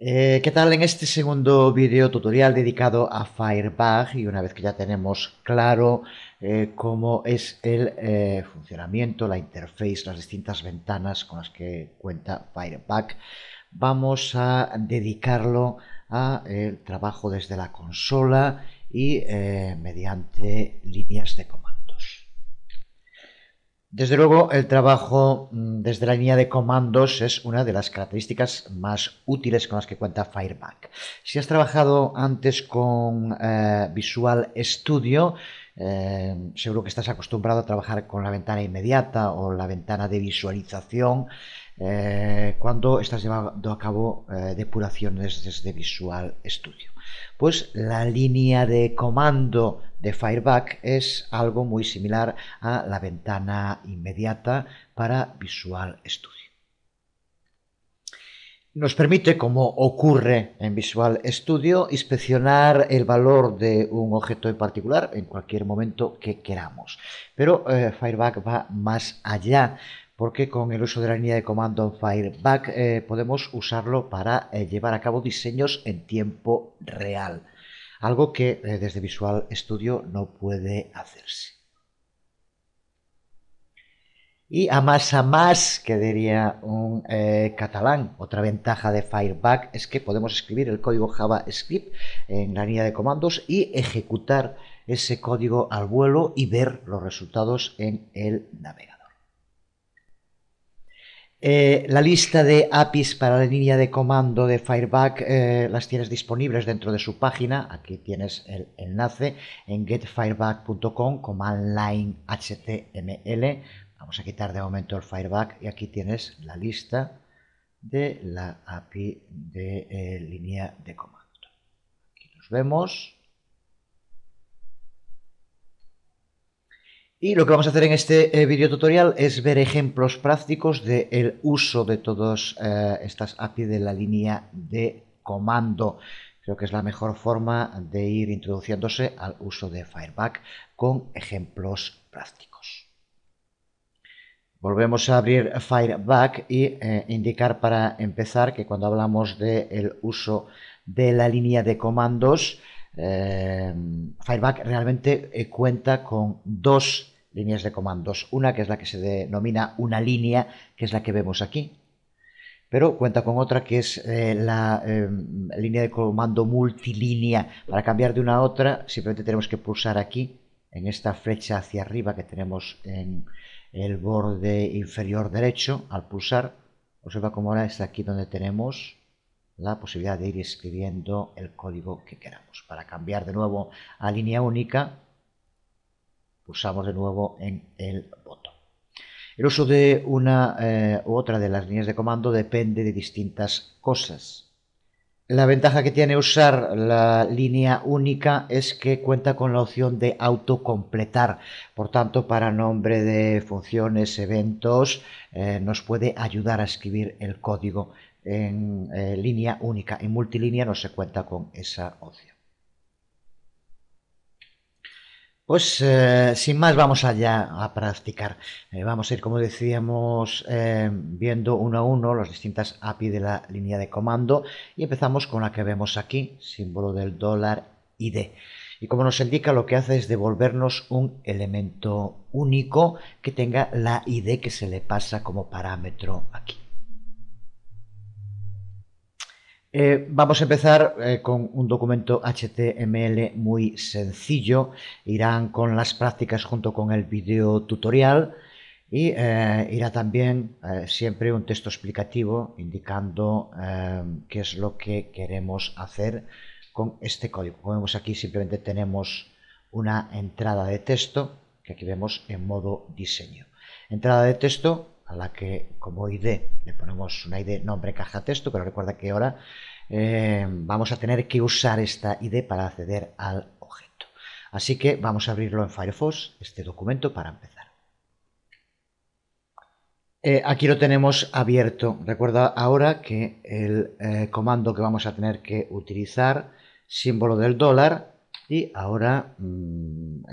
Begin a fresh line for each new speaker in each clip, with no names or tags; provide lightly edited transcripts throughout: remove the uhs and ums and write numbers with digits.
¿Qué tal? En este segundo video tutorial dedicado a Firebug, y una vez que ya tenemos claro cómo es el funcionamiento, la interface, las distintas ventanas con las que cuenta Firebug, vamos a dedicarlo a el trabajo desde la consola y mediante líneas de comandos. Desde luego, el trabajo desde la línea de comandos es una de las características más útiles con las que cuenta Firebug. Si has trabajado antes con Visual Studio, seguro que estás acostumbrado a trabajar con la ventana inmediata o la ventana de visualización cuando estás llevando a cabo depuraciones desde Visual Studio. Pues la línea de comando de Firebug es algo muy similar a la ventana inmediata para Visual Studio. Nos permite, como ocurre en Visual Studio, inspeccionar el valor de un objeto en particular en cualquier momento que queramos. Pero Firebug va más allá, porque con el uso de la línea de comando en Firebug podemos usarlo para llevar a cabo diseños en tiempo real, algo que desde Visual Studio no puede hacerse. Y a más, que diría un catalán, otra ventaja de Firebug es que podemos escribir el código JavaScript en la línea de comandos y ejecutar ese código al vuelo y ver los resultados en el navegador. La lista de APIs para la línea de comando de Firebug las tienes disponibles dentro de su página. Aquí tienes el enlace en getfirebug.com, command line HTML. Vamos a quitar de momento el Firebug y aquí tienes la lista de la API de línea de comando. Aquí nos vemos. Y lo que vamos a hacer en este video tutorial es ver ejemplos prácticos del uso de todas estas API de la línea de comando. Creo que es la mejor forma de ir introduciéndose al uso de Firebug con ejemplos prácticos. Volvemos a abrir Firebug y indicar para empezar que cuando hablamos del uso de la línea de comandos, Firebug realmente cuenta con dos líneas de comandos. Una que es la que se denomina una línea, que es la que vemos aquí, pero cuenta con otra que es la línea de comando multilínea. Para cambiar de una a otra simplemente tenemos que pulsar aquí en esta flecha hacia arriba que tenemos en el borde inferior derecho. Al pulsar, observa cómo ahora es aquí donde tenemos la posibilidad de ir escribiendo el código que queramos. Para cambiar de nuevo a línea única, pulsamos de nuevo en el botón. El uso de una u otra de las líneas de comando depende de distintas cosas. La ventaja que tiene usar la línea única es que cuenta con la opción de autocompletar. Por tanto, para nombre de funciones, eventos, nos puede ayudar a escribir el código en línea única. En multilínea no se cuenta con esa opción. Pues sin más vamos allá a practicar. Vamos a ir, como decíamos, viendo uno a uno las distintas API de la línea de comando y empezamos con la que vemos aquí, símbolo del $ID. Y como nos indica, lo que hace es devolvernos un elemento único que tenga la ID que se le pasa como parámetro aquí. Vamos a empezar con un documento HTML muy sencillo. Irán con las prácticas junto con el video tutorial y irá también siempre un texto explicativo indicando qué es lo que queremos hacer con este código. Como vemos aquí, simplemente tenemos una entrada de texto que aquí vemos en modo diseño. Entrada de texto a la que como ID le ponemos una ID nombre caja texto, pero recuerda que ahora vamos a tener que usar esta ID para acceder al objeto. Así que vamos a abrirlo en Firefox, este documento, para empezar. Aquí lo tenemos abierto. Recuerda ahora que el comando que vamos a tener que utilizar, símbolo del dólar, y ahora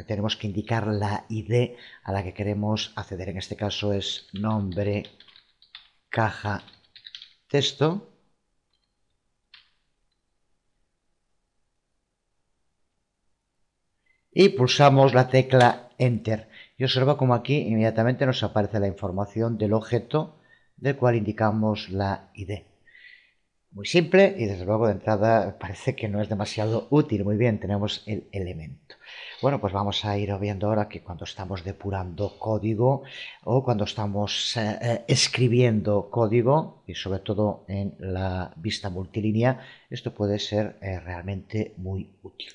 tenemos que indicar la ID a la que queremos acceder. En este caso es nombre caja texto. y pulsamos la tecla Enter. Y observa como aquí inmediatamente nos aparece la información del objeto del cual indicamos la ID. Muy simple y desde luego de entrada parece que no es demasiado útil. Muy bien, tenemos el elemento. Bueno, pues vamos a ir viendo ahora que cuando estamos depurando código o cuando estamos escribiendo código y sobre todo en la vista multilínea, esto puede ser realmente muy útil.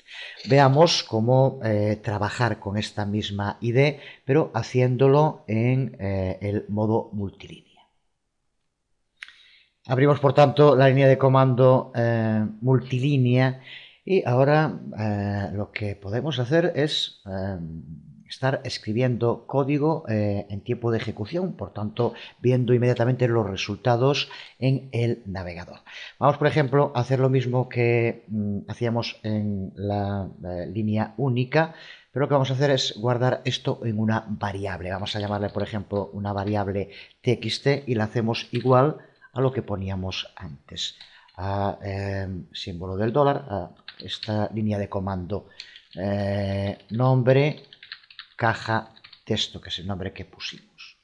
Veamos cómo trabajar con esta misma ID, pero haciéndolo en el modo multilínea. Abrimos, por tanto, la línea de comando multilínea y ahora lo que podemos hacer es estar escribiendo código en tiempo de ejecución, por tanto, viendo inmediatamente los resultados en el navegador. Vamos, por ejemplo, a hacer lo mismo que hacíamos en la línea única, pero lo que vamos a hacer es guardar esto en una variable. Vamos a llamarle, por ejemplo, una variable txt y la hacemos igual a lo que poníamos antes, a símbolo del dólar, a esta línea de comando nombre, caja, texto, que es el nombre que pusimos.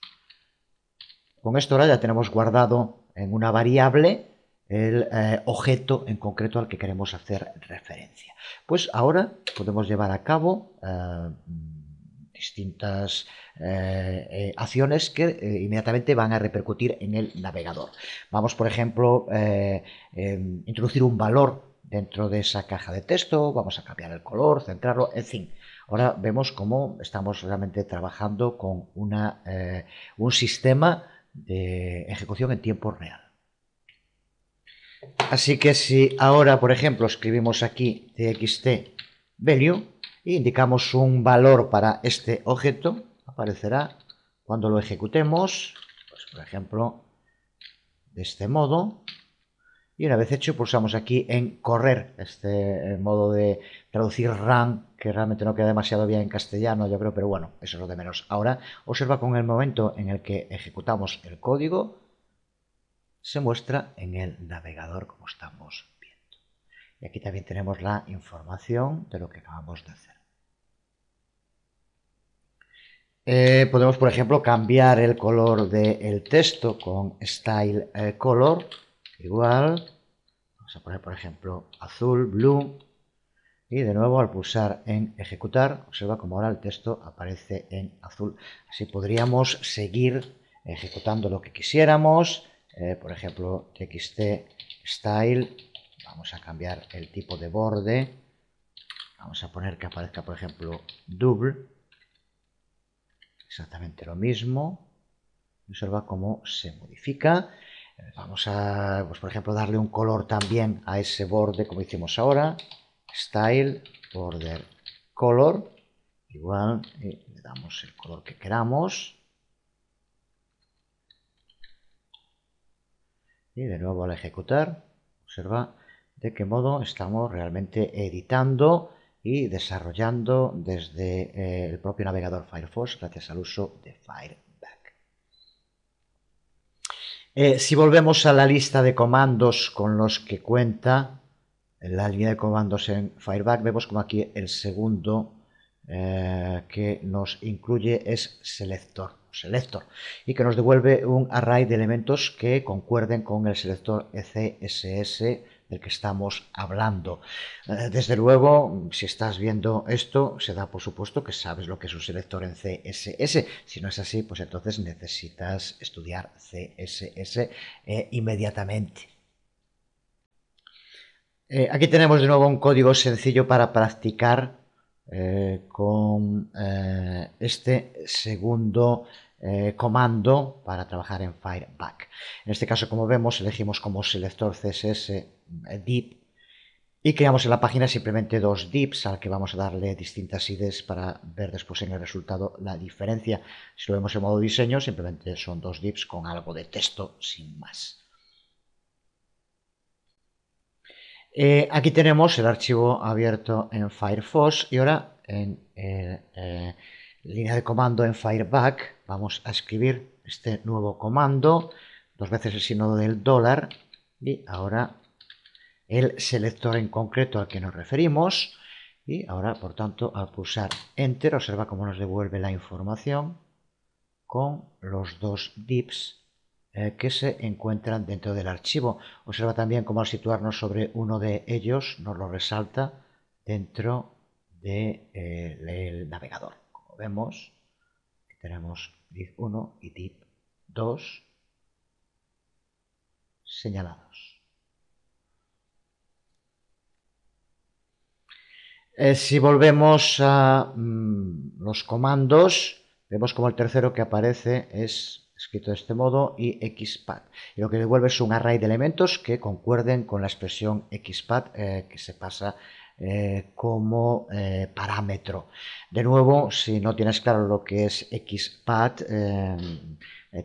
Con esto ahora ya tenemos guardado en una variable el objeto en concreto al que queremos hacer referencia. Pues ahora podemos llevar a cabo distintas acciones que inmediatamente van a repercutir en el navegador. Vamos, por ejemplo, introducir un valor dentro de esa caja de texto, vamos a cambiar el color, centrarlo, en fin. Ahora vemos cómo estamos realmente trabajando con un sistema de ejecución en tiempo real. Así que si ahora, por ejemplo, escribimos aquí txt value e indicamos un valor para este objeto, aparecerá cuando lo ejecutemos, pues por ejemplo, de este modo. Y una vez hecho, pulsamos aquí en correr, este modo de traducir run, que realmente no queda demasiado bien en castellano, yo creo, pero bueno, eso es lo de menos. Ahora, observa con el momento en el que ejecutamos el código, se muestra en el navegador como estamos viendo. Y aquí también tenemos la información de lo que acabamos de hacer. Podemos, por ejemplo, cambiar el color del texto con Style Color, igual. Vamos a poner, por ejemplo, azul, blue. Y de nuevo, al pulsar en ejecutar, observa como ahora el texto aparece en azul. Así podríamos seguir ejecutando lo que quisiéramos. Por ejemplo, txt style. Vamos a cambiar el tipo de borde. Vamos a poner que aparezca, por ejemplo, double. Exactamente lo mismo. Observa cómo se modifica. Vamos a, pues por ejemplo, darle un color también a ese borde como hicimos ahora. Style, border, color. Igual, le damos el color que queramos. Y de nuevo al ejecutar, observa de qué modo estamos realmente editando y desarrollando desde el propio navegador Firefox gracias al uso de Fireback. Si volvemos a la lista de comandos con los que cuenta la línea de comandos en Fireback, vemos como aquí el segundo que nos incluye es selector y que nos devuelve un array de elementos que concuerden con el selector CSS del que estamos hablando. Desde luego, si estás viendo esto, se da por supuesto que sabes lo que es un selector en CSS. Si no es así, pues entonces necesitas estudiar CSS inmediatamente. Aquí tenemos de nuevo un código sencillo para practicar con este segundo comando para trabajar en Fireback. En este caso, como vemos, elegimos como selector CSS div y creamos en la página simplemente dos divs al que vamos a darle distintas IDs para ver después en el resultado la diferencia. Si lo vemos en modo diseño, simplemente son dos divs con algo de texto sin más. Aquí tenemos el archivo abierto en Firefox y ahora en línea de comando en Fireback vamos a escribir este nuevo comando, dos veces el signo del dólar y ahora el selector en concreto al que nos referimos Y ahora, por tanto, al pulsar Enter, observa cómo nos devuelve la información con los dos dips que se encuentran dentro del archivo. Observa también cómo al situarnos sobre uno de ellos nos lo resalta dentro del navegador. Como vemos, tenemos div 1 y div 2 señalados. Si volvemos a los comandos, vemos como el tercero que aparece es escrito de este modo y xpath. Y lo que devuelve es un array de elementos que concuerden con la expresión xpath que se pasa como parámetro. De nuevo, si no tienes claro lo que es xpath,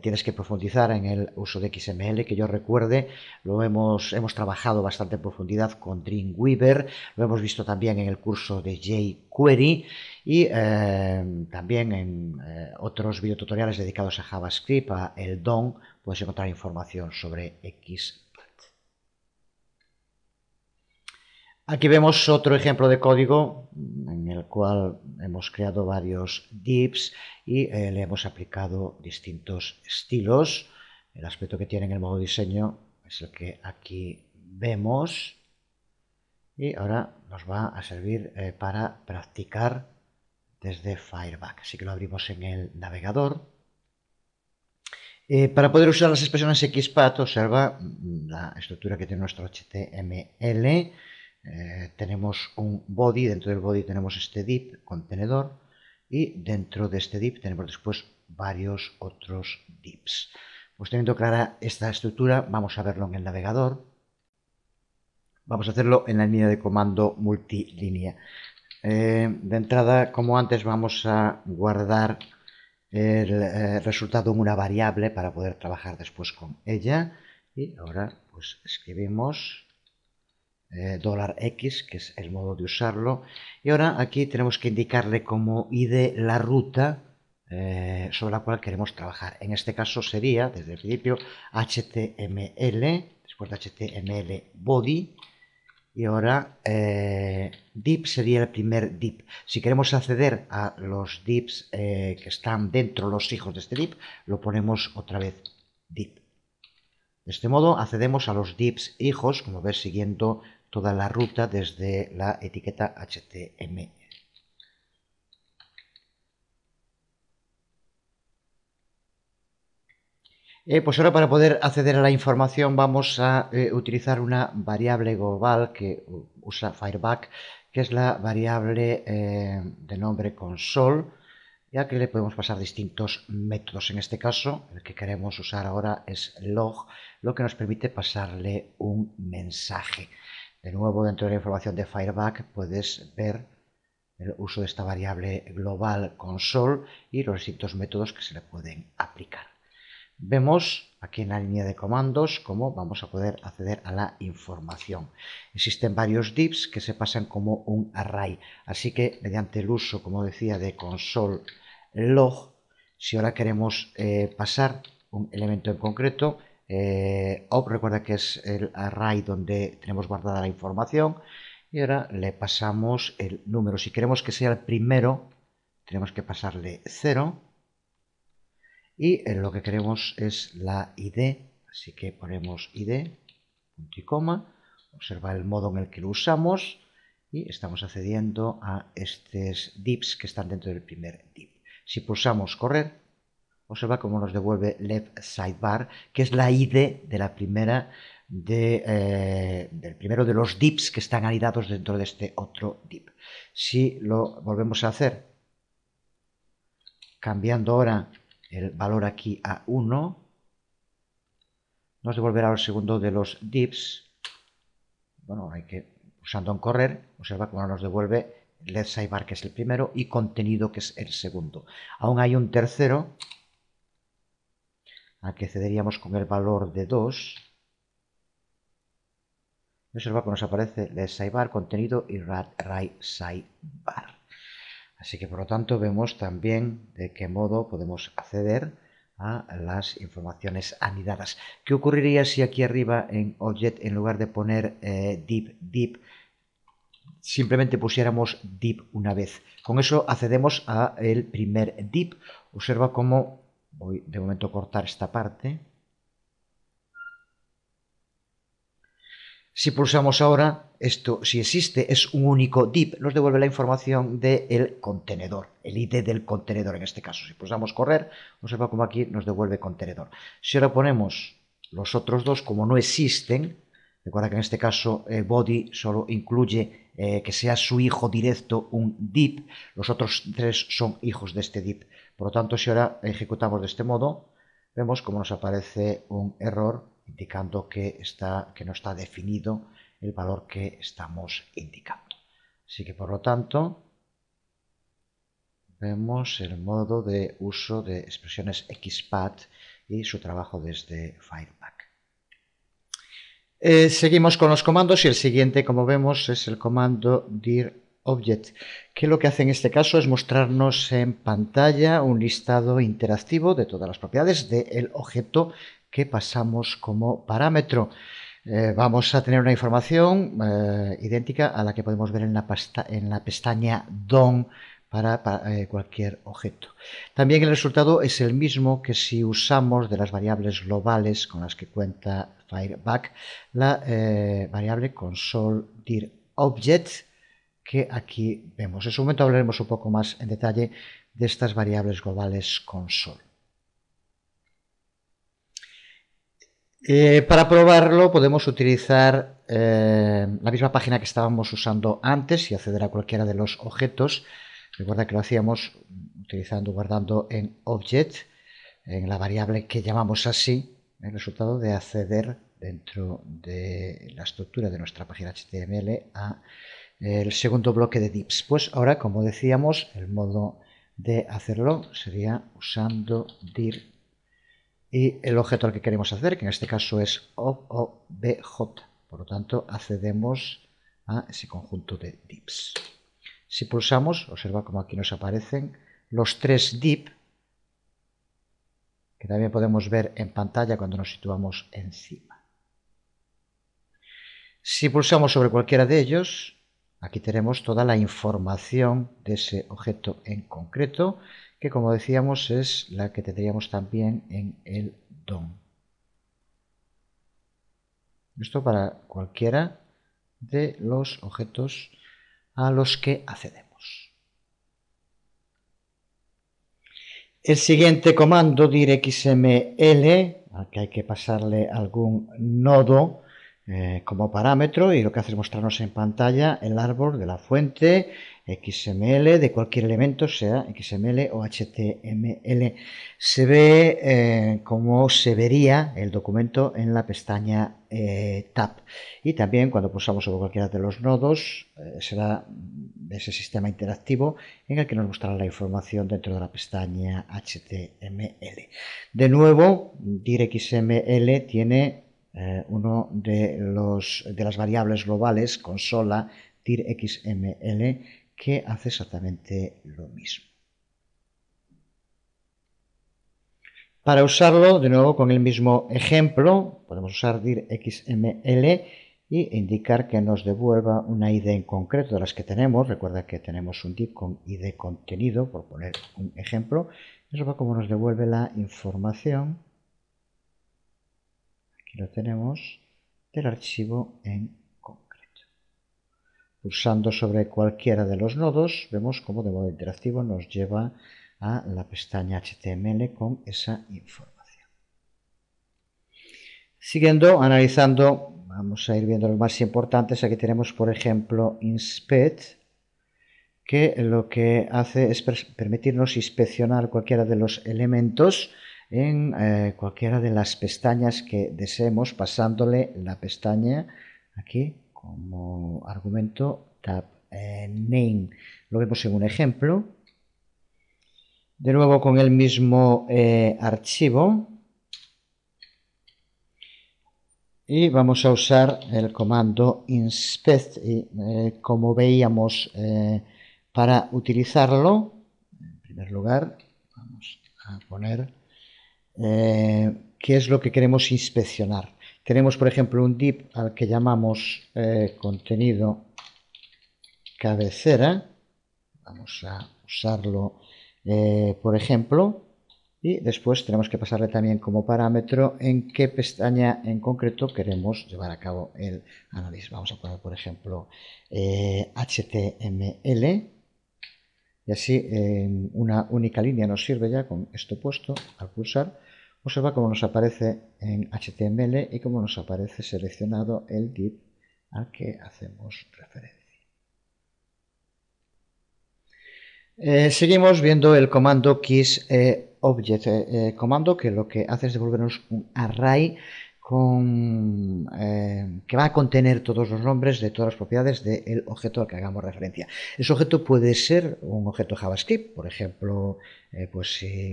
tienes que profundizar en el uso de XML, que yo recuerde, hemos trabajado bastante en profundidad con Dreamweaver, lo hemos visto también en el curso de jQuery y también en otros videotutoriales dedicados a JavaScript, a el DOM, puedes encontrar información sobre XPath. Aquí vemos otro ejemplo de código en el cual hemos creado varios divs y le hemos aplicado distintos estilos. El aspecto que tiene en el modo diseño es el que aquí vemos y ahora nos va a servir para practicar desde Fireback. Así que lo abrimos en el navegador. Para poder usar las expresiones XPath, observa la estructura que tiene nuestro HTML. Tenemos un body, dentro del body tenemos este div, contenedor, y dentro de este div tenemos después varios otros divs. Pues teniendo clara esta estructura, vamos a verlo en el navegador. Vamos a hacerlo en la línea de comando multilínea. De entrada, como antes, vamos a guardar el resultado en una variable para poder trabajar después con ella. Y ahora pues escribimos $X, que es el modo de usarlo. Y ahora aquí tenemos que indicarle como ID la ruta sobre la cual queremos trabajar. En este caso sería, desde el principio, HTML, después de HTML body. Y ahora div sería el primer div. Si queremos acceder a los divs que están dentro, los hijos de este div, lo ponemos otra vez div. De este modo accedemos a los divs hijos, como ves, siguiendo toda la ruta desde la etiqueta HTML. Pues ahora para poder acceder a la información vamos a utilizar una variable global que usa Fireback, que es la variable de nombre console, ya que le podemos pasar distintos métodos. En este caso, el que queremos usar ahora es log, lo que nos permite pasarle un mensaje. De nuevo, dentro de la información de Fireback puedes ver el uso de esta variable global console y los distintos métodos que se le pueden aplicar. Vemos aquí en la línea de comandos cómo vamos a poder acceder a la información. Existen varios divs que se pasan como un array, así que mediante el uso, como decía, de console log, si ahora queremos pasar un elemento en concreto, recuerda que es el array donde tenemos guardada la información, y ahora le pasamos el número. Si queremos que sea el primero, tenemos que pasarle 0. Y lo que queremos es la ID, así que ponemos ID, punto y coma, observa el modo en el que lo usamos y estamos accediendo a estos divs que están dentro del primer div. Si pulsamos correr, observa cómo nos devuelve left sidebar, que es la ID de la primera del primero de los divs que están anidados dentro de este otro div. Si lo volvemos a hacer, cambiando ahora el valor aquí a 1, nos devolverá el segundo de los divs. Bueno, hay que, pulsando en correr, observa cómo nos devuelve left sidebar, que es el primero, y contenido, que es el segundo. Aún hay un tercero, al que accederíamos con el valor de 2. Observa que nos aparece left sidebar, contenido y right sidebar. Así que por lo tanto vemos también de qué modo podemos acceder a las informaciones anidadas. ¿Qué ocurriría si aquí arriba en Object, en lugar de poner div, simplemente pusiéramos div una vez. Con eso accedemos a el primer div. Observa cómo voy de momento a cortar esta parte. Si pulsamos ahora, esto, si existe, es un único div, nos devuelve la información del contenedor, el ID del contenedor en este caso. Si pulsamos correr, observa cómo aquí nos devuelve contenedor. Si ahora ponemos los otros dos como no existen, recuerda que en este caso body solo incluye que sea su hijo directo un div, los otros tres son hijos de este div. Por lo tanto, si ahora ejecutamos de este modo, vemos cómo nos aparece un error indicando que no está definido el valor que estamos indicando. Así que, por lo tanto, vemos el modo de uso de expresiones XPath y su trabajo desde Fireback. Seguimos con los comandos y el siguiente, como vemos, es el comando dirObject, que lo que hace en este caso es mostrarnos en pantalla un listado interactivo de todas las propiedades del objeto que pasamos como parámetro. Vamos a tener una información idéntica a la que podemos ver en la pestaña DOM para cualquier objeto. También el resultado es el mismo que si usamos de las variables globales con las que cuenta Fireback la variable console.dirObject que aquí vemos. En su momento hablaremos un poco más en detalle de estas variables globales console. Para probarlo podemos utilizar la misma página que estábamos usando antes y acceder a cualquiera de los objetos. Recuerda que lo hacíamos guardando en Object, en la variable que llamamos así, el resultado de acceder dentro de la estructura de nuestra página HTML a el segundo bloque de divs. Pues ahora, como decíamos, el modo de hacerlo sería usando dir y el objeto al que queremos acceder, que en este caso es obj. Por lo tanto, accedemos a ese conjunto de divs. Si pulsamos, observa cómo aquí nos aparecen los tres div, que también podemos ver en pantalla cuando nos situamos encima. Si pulsamos sobre cualquiera de ellos, aquí tenemos toda la información de ese objeto en concreto, que como decíamos es la que tendríamos también en el DOM. Esto para cualquiera de los objetos a los que accedemos. El siguiente comando, dirxml, al que hay que pasarle algún nodo como parámetro, y lo que hace es mostrarnos en pantalla el árbol de la fuente XML de cualquier elemento, sea XML o HTML. Se ve como se vería el documento en la pestaña Tab. Y también cuando pulsamos sobre cualquiera de los nodos será de ese sistema interactivo en el que nos mostrará la información dentro de la pestaña HTML. De nuevo, dirxml tiene uno de las variables globales consola dirxml que hace exactamente lo mismo. Para usarlo, de nuevo, con el mismo ejemplo, podemos usar dirxml y indicar que nos devuelva una ID en concreto de las que tenemos. Recuerda que tenemos un div con ID contenido, por poner un ejemplo. Eso va como nos devuelve la información. Aquí lo tenemos, del archivo en concreto. Pulsando sobre cualquiera de los nodos, vemos cómo de modo interactivo nos lleva a la pestaña HTML con esa información. Siguiendo, analizando, vamos a ir viendo los más importantes. Aquí tenemos, por ejemplo, inspect, que lo que hace es permitirnos inspeccionar cualquiera de los elementos en cualquiera de las pestañas que deseemos, pasándole la pestaña aquí como argumento tab name. Lo vemos en un ejemplo. De nuevo con el mismo archivo. Y vamos a usar el comando inspect. Y como veíamos, para utilizarlo, en primer lugar, vamos a poner qué es lo que queremos inspeccionar. Tenemos, por ejemplo, un div al que llamamos contenido cabecera. Vamos a usarlo, por ejemplo, y después tenemos que pasarle también como parámetro en qué pestaña en concreto queremos llevar a cabo el análisis. Vamos a poner, por ejemplo, HTML, y así en una única línea nos sirve ya con esto puesto. Al pulsar, observa cómo nos aparece en HTML y cómo nos aparece seleccionado el div al que hacemos referencia. Seguimos viendo el comando keysObject, comando que lo que hace es devolvernos un array que va a contener todos los nombres de todas las propiedades del objeto al que hagamos referencia. Ese objeto puede ser un objeto JavaScript, por ejemplo,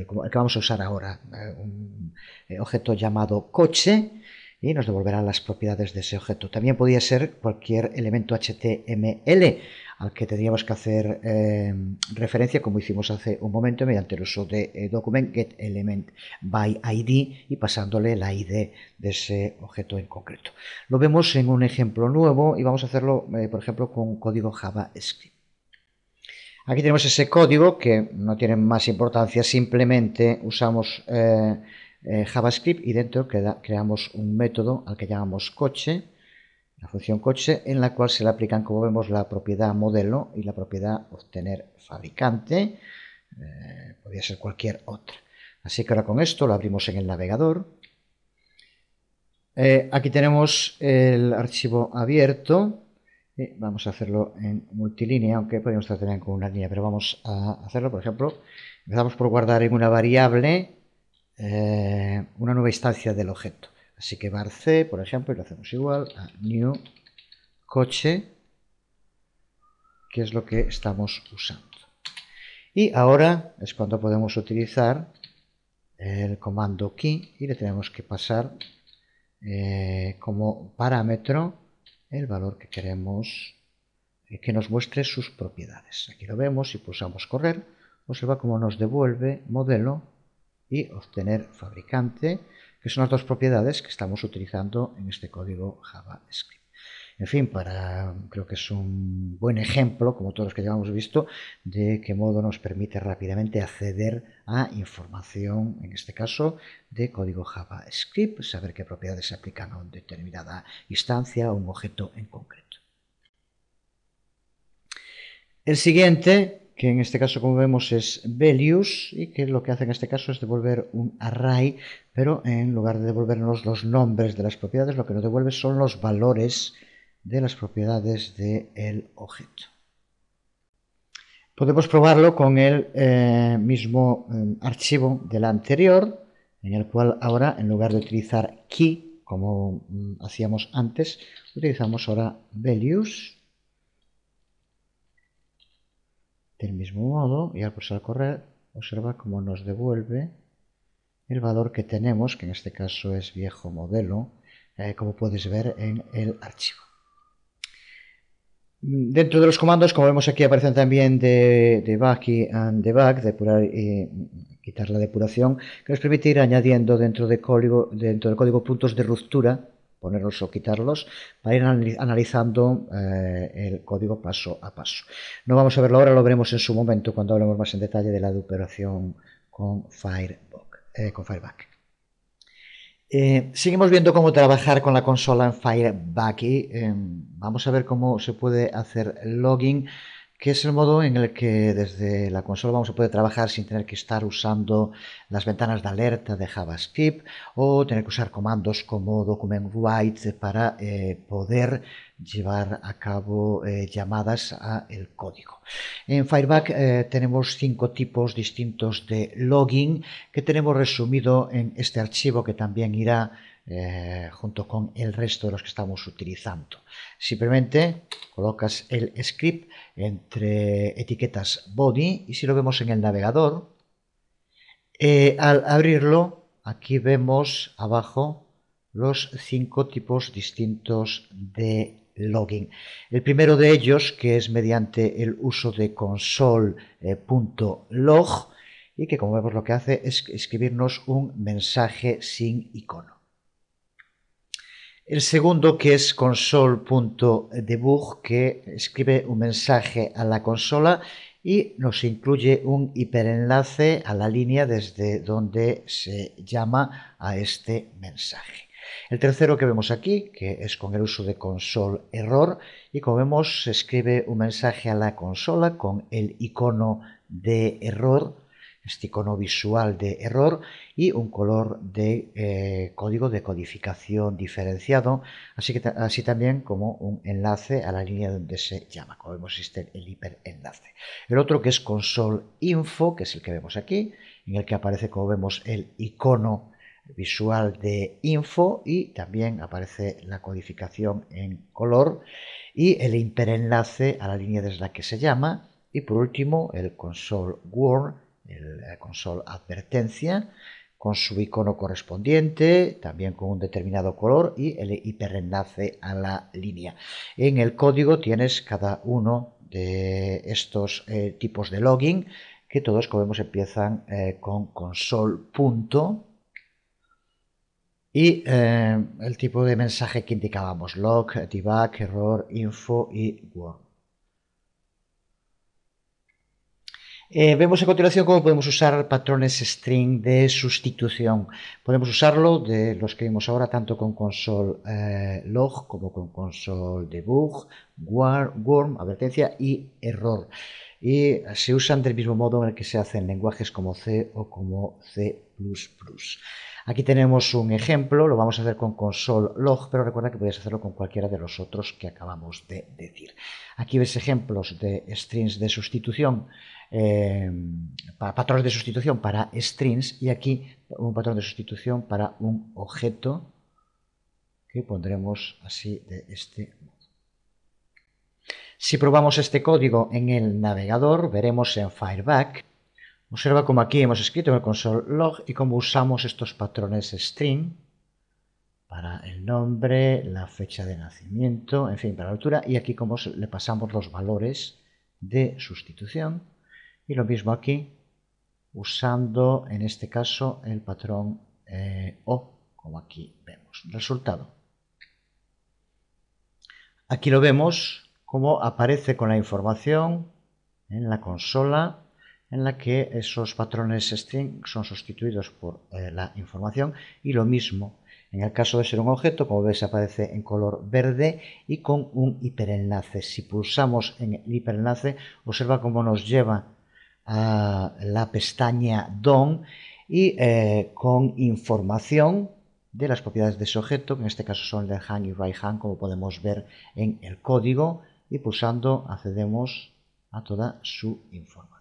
como el que vamos a usar ahora, un objeto llamado coche, y nos devolverá las propiedades de ese objeto. También podría ser cualquier elemento HTML al que tendríamos que hacer referencia, como hicimos hace un momento, mediante el uso de document get element by id y pasándole la id de ese objeto en concreto. Lo vemos en un ejemplo nuevo y vamos a hacerlo, por ejemplo, con código JavaScript. Aquí tenemos ese código que no tiene más importancia, simplemente usamos JavaScript y dentro creamos un método al que llamamos coche, la función coche, en la cual se le aplican, como vemos, la propiedad modelo y la propiedad obtener fabricante. Podría ser cualquier otra. Así que ahora con esto lo abrimos en el navegador. Aquí tenemos el archivo abierto. Vamos a hacerlo en multilínea, aunque podríamos hacer también con una línea, pero vamos a hacerlo, por ejemplo, empezamos por guardar en una variable una nueva instancia del objeto. Así que var c, por ejemplo, y lo hacemos igual a new coche, que es lo que estamos usando. Y ahora es cuando podemos utilizar el comando key y le tenemos que pasar como parámetro el valor que queremos que nos muestre sus propiedades. Aquí lo vemos y pulsamos correr, observa cómo nos devuelve modelo y obtener fabricante, que son las dos propiedades que estamos utilizando en este código JavaScript. En fin, creo que es un buen ejemplo, como todos los que ya hemos visto, de qué modo nos permite rápidamente acceder a información, en este caso, de código JavaScript, saber qué propiedades se aplican a una determinada instancia o un objeto en concreto. El siguiente, que en este caso, como vemos, es values, y que lo que hace en este caso es devolver un array, pero en lugar de devolvernos los nombres de las propiedades, lo que nos devuelve son los valores de las propiedades del objeto. Podemos probarlo con el mismo archivo del anterior, en el cual ahora, en lugar de utilizar key, como hacíamos antes, utilizamos ahora values. Del mismo modo, y al pulsar correr, observa cómo nos devuelve el valor que tenemos, que en este caso es viejo modelo, como puedes ver en el archivo. Dentro de los comandos, como vemos aquí, aparecen también debug y undebug, depurar y quitar la depuración, que nos permite ir añadiendo dentro del código puntos de ruptura, ponerlos o quitarlos, para ir analizando el código paso a paso. No vamos a verlo ahora, lo veremos en su momento cuando hablemos más en detalle de la depuración con Fireback. Seguimos viendo cómo trabajar con la consola en Fireback y vamos a ver cómo se puede hacer login, que es el modo en el que desde la consola vamos a poder trabajar sin tener que estar usando las ventanas de alerta de JavaScript o tener que usar comandos como document write para poder llevar a cabo llamadas a el código. En Fireback tenemos 5 tipos distintos de login que tenemos resumido en este archivo, que también irá junto con el resto de los que estamos utilizando. Simplemente colocas el script entre etiquetas body y si lo vemos en el navegador, al abrirlo, aquí vemos abajo los 5 tipos distintos de login. El primero de ellos, que es mediante el uso de console.log, y que, como vemos, lo que hace es escribirnos un mensaje sin icono. El segundo, que es console.debug, que escribe un mensaje a la consola y nos incluye un hiperenlace a la línea desde donde se llama a este mensaje. El tercero que vemos aquí, que es con el uso de console error, y como vemos se escribe un mensaje a la consola con el icono de error, este icono visual de error y un color de código de codificación diferenciado, así también como un enlace a la línea donde se llama, como vemos existe el hiperenlace. El otro, que es console info, que es el que vemos aquí, en el que aparece, como vemos, el icono visual de info y también aparece la codificación en color y el hiperenlace a la línea desde la que se llama. Y por último, el console warn, el console advertencia, con su icono correspondiente, también con un determinado color y el hiperenlace a la línea. En el código tienes cada uno de estos tipos de login, que todos, como vemos, empiezan con console punto y el tipo de mensaje que indicábamos: log, debug, error, info y warn. Vemos a continuación cómo podemos usar patrones string de sustitución. Podemos usarlo, de los que vimos ahora, tanto con console log como con console debug, warn, advertencia y error. Y se usan del mismo modo en el que se hacen lenguajes como C o como C++. Aquí tenemos un ejemplo, lo vamos a hacer con console log, pero recuerda que podéis hacerlo con cualquiera de los otros que acabamos de decir. Aquí ves ejemplos de strings de sustitución, patrones de sustitución para strings, y aquí un patrón de sustitución para un objeto que pondremos así de este modo. Si probamos este código en el navegador, veremos en Fireback. Observa cómo aquí hemos escrito en el console log y cómo usamos estos patrones string para el nombre, la fecha de nacimiento, en fin, para la altura, y aquí cómo le pasamos los valores de sustitución. Y lo mismo aquí, usando en este caso el patrón O, como aquí vemos. Resultado. Aquí lo vemos cómo aparece con la información en la consola, en la que esos patrones string son sustituidos por la información, y lo mismo en el caso de ser un objeto, como ves, aparece en color verde y con un hiperenlace. Si pulsamos en el hiperenlace, observa cómo nos lleva a la pestaña DOM y con información de las propiedades de ese objeto, que en este caso son left hand y right hand, como podemos ver en el código, y pulsando accedemos a toda su información.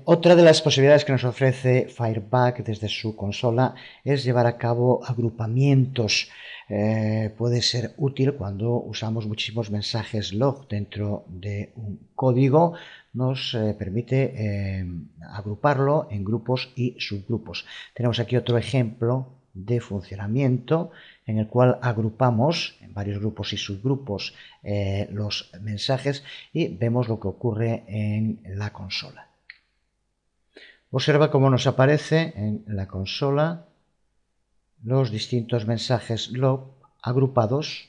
Otra de las posibilidades que nos ofrece Fireback desde su consola es llevar a cabo agrupamientos. Puede ser útil cuando usamos muchísimos mensajes log dentro de un código. Nos permite agruparlo en grupos y subgrupos. Tenemos aquí otro ejemplo de funcionamiento en el cual agrupamos en varios grupos y subgrupos los mensajes y vemos lo que ocurre en la consola. Observa cómo nos aparece en la consola los distintos mensajes log agrupados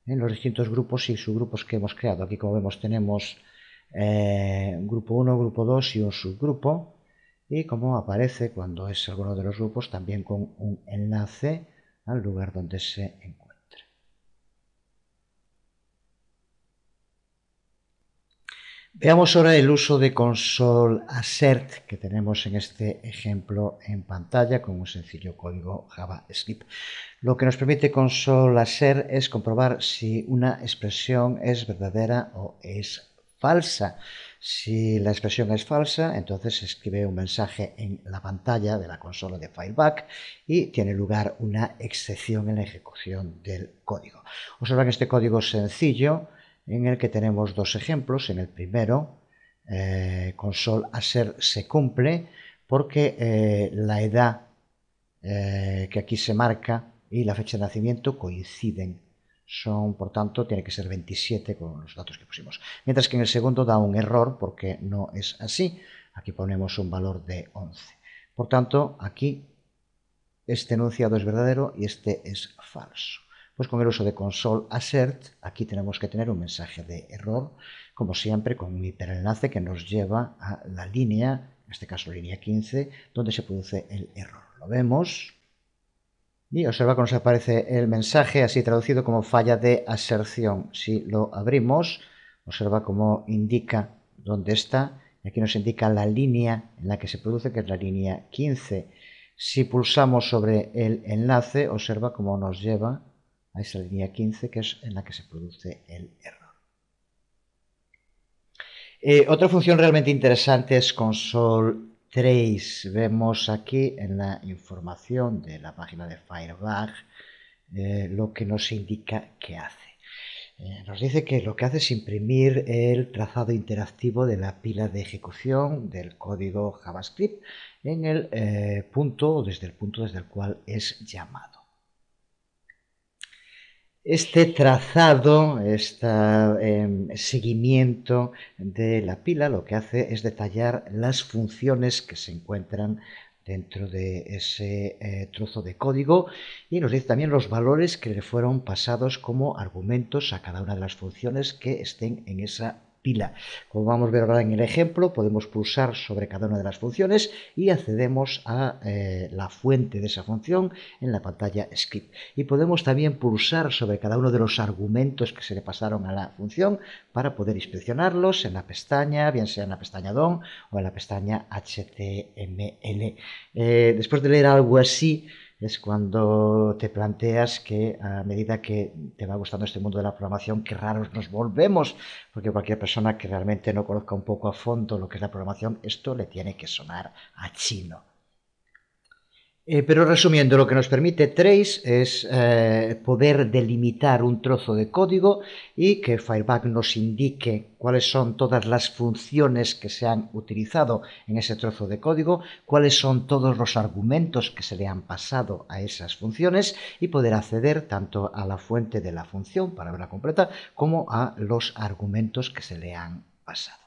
en los distintos grupos y subgrupos que hemos creado. Aquí, como vemos, tenemos grupo 1, grupo 2 y un subgrupo, y como aparece cuando es alguno de los grupos, también con un enlace al lugar donde se encuentra. Veamos ahora el uso de console assert que tenemos en este ejemplo en pantalla con un sencillo código JavaScript. Lo que nos permite console assert es comprobar si una expresión es verdadera o es falsa. Si la expresión es falsa, entonces se escribe un mensaje en la pantalla de la consola de Fireback y tiene lugar una excepción en la ejecución del código. Observa que este código es sencillo, en el que tenemos dos ejemplos. En el primero, console assert se cumple porque la edad que aquí se marca y la fecha de nacimiento coinciden. Son, por tanto, tiene que ser 27 con los datos que pusimos. Mientras que en el segundo da un error porque no es así. Aquí ponemos un valor de 11. Por tanto, aquí este enunciado es verdadero y este es falso. Pues con el uso de console assert, aquí tenemos que tener un mensaje de error, como siempre, con un hiperenlace que nos lleva a la línea, en este caso línea 15, donde se produce el error. Lo vemos y observa que nos aparece el mensaje así traducido como falla de aserción. Si lo abrimos, observa cómo indica dónde está. Aquí nos indica la línea en la que se produce, que es la línea 15. Si pulsamos sobre el enlace, observa cómo nos lleva a esa línea 15, que es en la que se produce el error. Otra función realmente interesante es console trace. Vemos aquí en la información de la página de Firebug lo que nos indica que hace. Nos dice que lo que hace es imprimir el trazado interactivo de la pila de ejecución del código JavaScript en el punto desde el cual es llamado. Este trazado, este seguimiento de la pila, lo que hace es detallar las funciones que se encuentran dentro de ese trozo de código y nos dice también los valores que le fueron pasados como argumentos a cada una de las funciones que estén en esa pila. Como vamos a ver ahora en el ejemplo, podemos pulsar sobre cada una de las funciones y accedemos a la fuente de esa función en la pantalla script. Y podemos también pulsar sobre cada uno de los argumentos que se le pasaron a la función para poder inspeccionarlos en la pestaña, bien sea en la pestaña DOM o en la pestaña HTML. Después de leer algo así, es cuando te planteas que a medida que te va gustando este mundo de la programación, qué raros nos volvemos, porque cualquier persona que realmente no conozca un poco a fondo lo que es la programación, esto le tiene que sonar a chino. Pero resumiendo, lo que nos permite Trace es poder delimitar un trozo de código y que Firebug nos indique cuáles son todas las funciones que se han utilizado en ese trozo de código, cuáles son todos los argumentos que se le han pasado a esas funciones y poder acceder tanto a la fuente de la función para verla completa como a los argumentos que se le han pasado.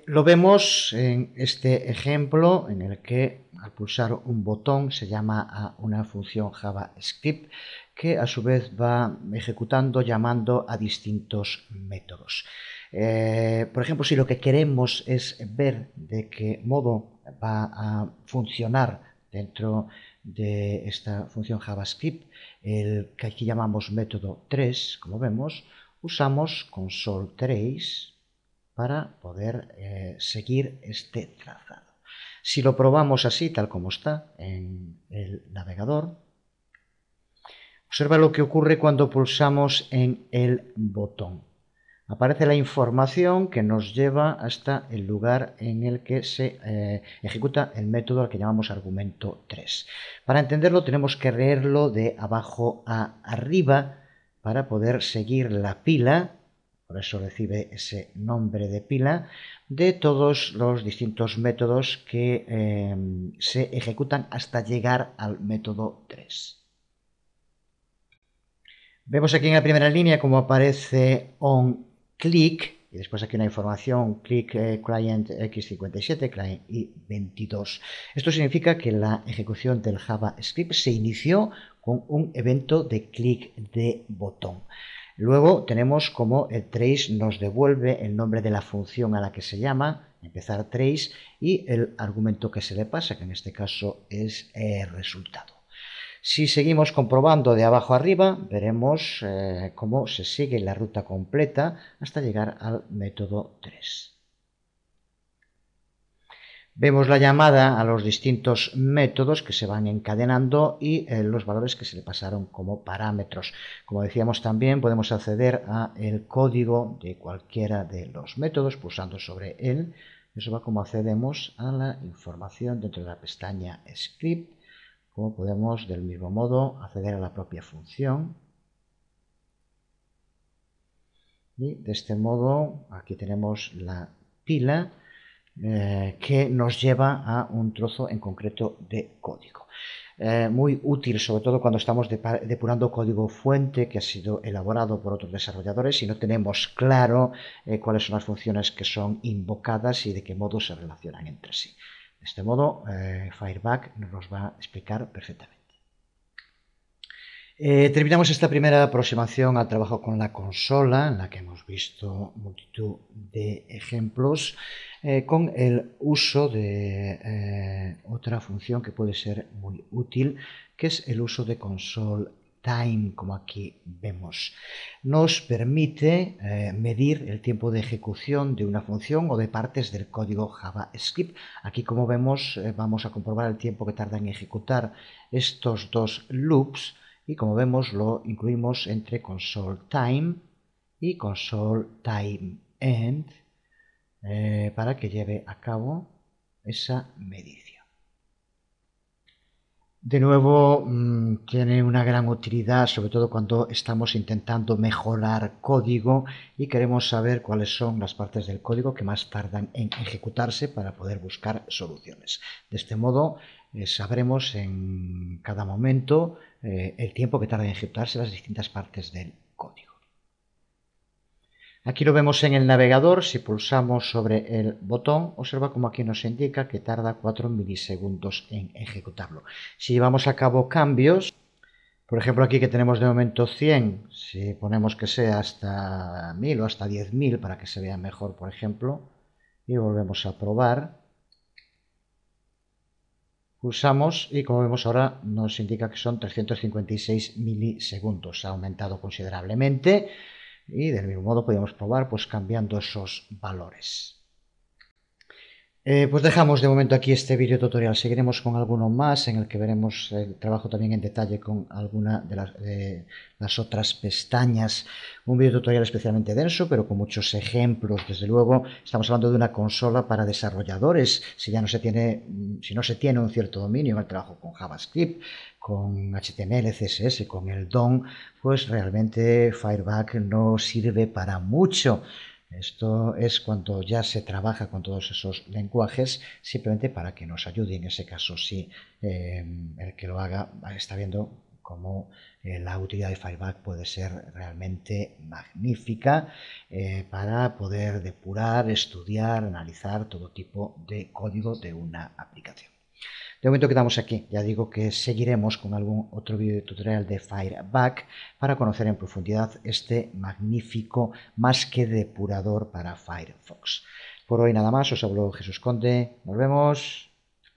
Lo vemos en este ejemplo en el que al pulsar un botón se llama a una función JavaScript que a su vez va ejecutando llamando a distintos métodos. Por ejemplo, si lo que queremos es ver de qué modo va a funcionar dentro de esta función JavaScript, el que aquí llamamos método trace, como vemos, usamos console trace para poder seguir este trazado. Si lo probamos así, tal como está en el navegador, observa lo que ocurre cuando pulsamos en el botón. Aparece la información que nos lleva hasta el lugar en el que se ejecuta el método al que llamamos argumento 3. Para entenderlo tenemos que leerlo de abajo a arriba para poder seguir la pila, por eso recibe ese nombre de pila, de todos los distintos métodos que se ejecutan hasta llegar al método 3. Vemos aquí en la primera línea cómo aparece onClick y después aquí una información click client x57, client y22. Esto significa que la ejecución del JavaScript se inició con un evento de clic de botón. Luego tenemos como el trace nos devuelve el nombre de la función a la que se llama, empezar trace, y el argumento que se le pasa, que en este caso es resultado. Si seguimos comprobando de abajo arriba, veremos cómo se sigue la ruta completa hasta llegar al método 3. Vemos la llamada a los distintos métodos que se van encadenando y los valores que se le pasaron como parámetros. Como decíamos también, podemos acceder al código de cualquiera de los métodos pulsando sobre él. Eso va como accedemos a la información dentro de la pestaña Script, como podemos del mismo modo acceder a la propia función. Y de este modo aquí tenemos la pila que nos lleva a un trozo en concreto de código. muy útil, sobre todo cuando estamos depurando código fuente que ha sido elaborado por otros desarrolladores y no tenemos claro cuáles son las funciones que son invocadas y de qué modo se relacionan entre sí. De este modo, Fireback nos los va a explicar perfectamente. Terminamos esta primera aproximación al trabajo con la consola, en la que hemos visto multitud de ejemplos, con el uso de otra función que puede ser muy útil, que es el uso de console time, como aquí vemos. Nos permite medir el tiempo de ejecución de una función o de partes del código JavaScript. Aquí, como vemos, vamos a comprobar el tiempo que tarda en ejecutar estos dos loops. Y como vemos, lo incluimos entre console time y console time end para que lleve a cabo esa medición. De nuevo, tiene una gran utilidad, sobre todo cuando estamos intentando mejorar código y queremos saber cuáles son las partes del código que más tardan en ejecutarse para poder buscar soluciones. De este modo, sabremos en cada momento el tiempo que tarda en ejecutarse las distintas partes del código. Aquí lo vemos en el navegador. Si pulsamos sobre el botón, observa como aquí nos indica que tarda 4 milisegundos en ejecutarlo. Si llevamos a cabo cambios, por ejemplo aquí que tenemos de momento 100, si ponemos que sea hasta 1000 o hasta 10.000 para que se vea mejor, por ejemplo, y volvemos a probar, pulsamos y como vemos ahora nos indica que son 356 milisegundos. Ha aumentado considerablemente. Y del mismo modo podemos probar pues cambiando esos valores. Pues dejamos de momento aquí este vídeo tutorial. Seguiremos con alguno más en el que veremos el trabajo también en detalle con alguna de las otras pestañas. Un vídeo tutorial especialmente denso, pero con muchos ejemplos. Desde luego, estamos hablando de una consola para desarrolladores. Si no se tiene un cierto dominio en el trabajo con JavaScript, con HTML, CSS, con el DOM, pues realmente Fireback no sirve para mucho. Esto es cuando ya se trabaja con todos esos lenguajes, simplemente para que nos ayude. En ese caso, si el que lo haga está viendo cómo la utilidad de Fireback puede ser realmente magnífica para poder depurar, estudiar, analizar todo tipo de código de una aplicación. De momento quedamos aquí. Ya digo que seguiremos con algún otro vídeo tutorial de Fireback para conocer en profundidad este magnífico más que depurador para Firefox. Por hoy nada más, os habló Jesús Conde. Nos vemos.